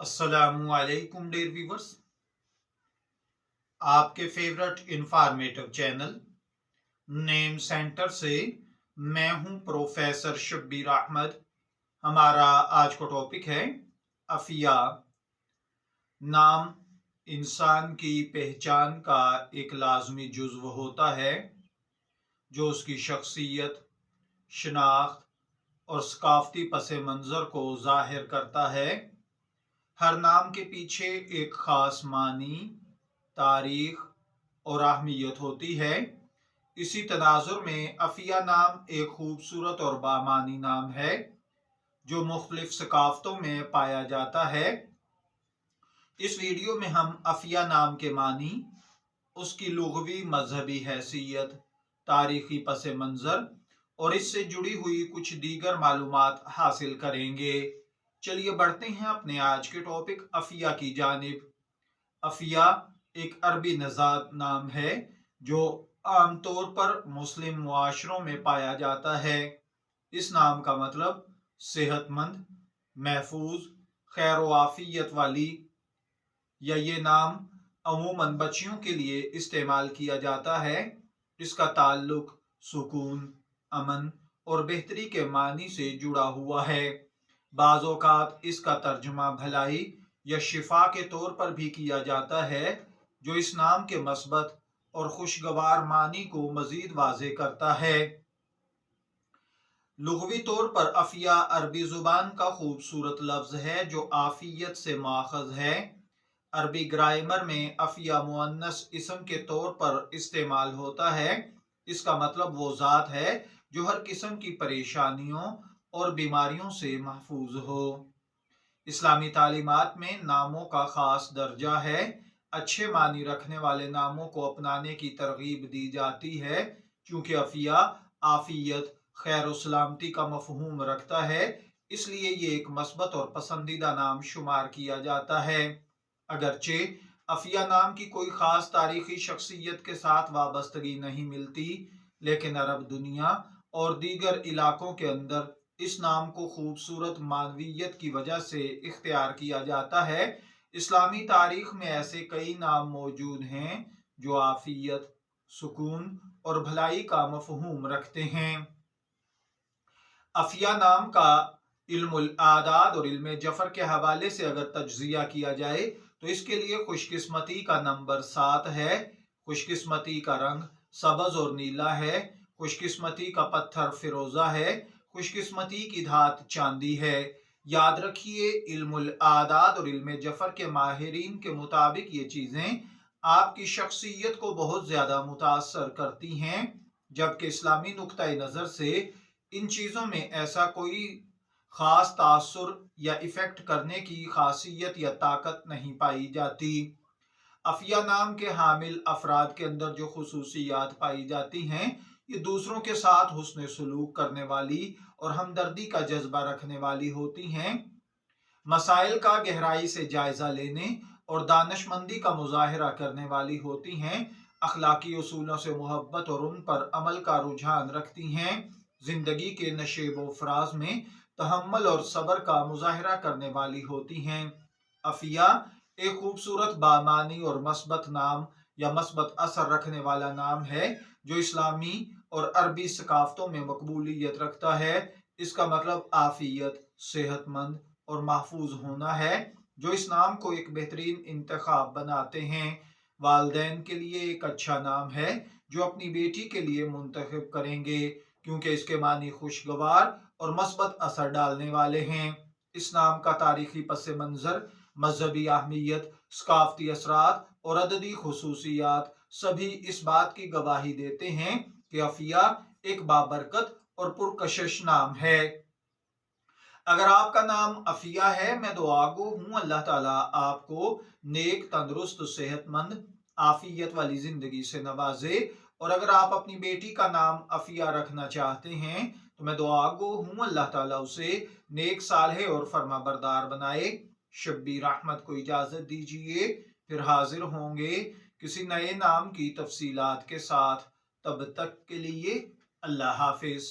अस्सलामु अलैकुम dear viewers. आपके favourite informative channel name centre से मैं हूं प्रोफेसर शब्बीर अहमद। हमारा आज का टॉपिक है अफिया। नाम इंसान की पहचान का एक लाजमी जुज्व होता है जो उसकी शख्सियत, शनाख्त और सकाफती पस मंज़र को जाहिर करता है। हर नाम के पीछे एक ख़ास मानी, तारीख और अहमियत होती है। इसी तनाजुर में अफिया नाम एक खूबसूरत और बामानी नाम है जो मुख्तलिफ सकाफ़तों में पाया जाता है। इस वीडियो में हम अफिया नाम के मानी, उसकी लुग़वी मजहबी हैसियत, तारीख़ी पस मंज़र और इससे जुड़ी हुई कुछ दीगर मालूमात हासिल करेंगे। चलिए बढ़ते हैं अपने आज के टॉपिक अफिया की जानिब। अफिया एक अरबी नज़ाद नाम है जो आमतौर पर मुस्लिम मुआशरों में पाया जाता है। इस नाम का मतलब सेहतमंद, महफूज, खैर व आफियत वाली, या ये नाम अमूमन बच्चियों के लिए इस्तेमाल किया जाता है। इसका ताल्लुक सुकून, अमन और बेहतरी के मानी से जुड़ा हुआ है। बाज़ औक़ात इसका तर्जुमा भलाई या शिफा के तौर पर भी किया जाता है, जो इस नाम के मस्बत और खुशगवार मानी को मज़ीद वाज़े करता है। लुग़वी तौर पर अफिया अरबी ज़ुबान का खूबसूरत लफ्ज़ है जो आफियत से माख़ज़ है। अरबी ग्रामर में अफिया मुअन्नस इसम के तौर पर इस्तेमाल होता है। इसका मतलब वो ज़ात है जो हर किस्म की परेशानियों और बीमारियों से महफूज हो। इस्लामी तालीमात में नामों का ख़ास दर्जा है। अच्छे मानी रखने वाले नामों को अपनाने की तरगीब दी जाती है क्योंकि अफिया आफियत, खैर व सलामती का मफहूम रखता है, इसलिए ये एक मस्बत और पसंदीदा नाम शुमार किया जाता है। अगरचे अफिया नाम की कोई ख़ास तारीख़ी शख्सियत के साथ वाबस्तगी नहीं मिलती, लेकिन अरब दुनिया और दीगर इलाकों के अंदर इस नाम को खूबसूरत मानवियत की वजह से इख्तियार किया जाता है। इस्लामी तारीख में ऐसे कई नाम मौजूद हैं जो आफियत, सुकून और भलाई का मफहूम रखते हैं। अफिया नाम का इल्मुल आदाद और इल्म जफर के हवाले से अगर तज्जिया किया जाए तो इसके लिए खुशकिस्मती का नंबर 7 है। खुशकिस्मती का रंग सबज और नीला है। खुशकिस्मती का पत्थर फिरोजा है। खुशकिस्मती की धात चांदी है। याद रखिए, इल्मुल आदाद और इल्म जफर के माहिरीन के मुताबिक ये चीज़ें आपकी शख्सियत को बहुत ज़्यादा मुतासर करती हैं, जबकि इस्लामी नुक्ता नज़र से इन चीज़ों में ऐसा कोई ख़ास तासुर या इफ़ेक्ट करने की खासियत या ताकत नहीं पाई जाती। अफिया नाम के हामिल अफराद के अंदर जो खुसूसियात पाई जाती हैं, ये दूसरों के साथ हुस्न सलूक करने वाली और हमदर्दी का जज्बा रखने वाली होती हैं, मसाइल का गहराई से जायजा लेने और दानिशमंदी का मुजाहिरा करने वाली होती हैं, अखलाकी उसूलों से मोहब्बत और उन पर अमल का रुझान रखती हैं, जिंदगी के नशेब व फराज में तहम्मुल और सब्र का मुजाहिरा करने वाली होती हैं। अफिया एक खूबसूरत बामानी और मस्बत नाम या मस्बत असर रखने वाला नाम है जो इस्लामी और अरबी सकाफ़तों में मकबूलियत रखता है। इसका मतलब आफियत, सेहतमंद और महफूज होना है, जो इस नाम को एक बेहतरीन इंतखाब बनाते हैं। वालदैन के लिए एक अच्छा नाम है जो अपनी बेटी के लिए मुंतखब करेंगे क्योंकि इसके मानी खुशगवार और मस्बत असर डालने वाले हैं। इस नाम का तारीखी पस मंज़र, मजहबी अहमियत, सकाफती असरात और अददी खुसूसियात सभी इस बात की गवाही देते हैं कि अफिया एक बाबरकत और पुरकशिश नाम है। अगर आपका नाम अफिया है, मैं दुआगो हूँ अल्लाह ताला आपको नेक, तंदुरुस्त, सेहतमंद, आफियत वाली जिंदगी से नवाजे। और अगर आप अपनी बेटी का नाम अफिया रखना चाहते हैं तो मैं दुआगो हूँ अल्लाह ताला उसे नेक, सालेह और फर्माबरदार बनाए। शब्बीर अहमद को इजाजत दीजिए, फिर हाजिर होंगे किसी नए नाम की तफसीलात के साथ। तब तक के लिए अल्लाह हाफिज।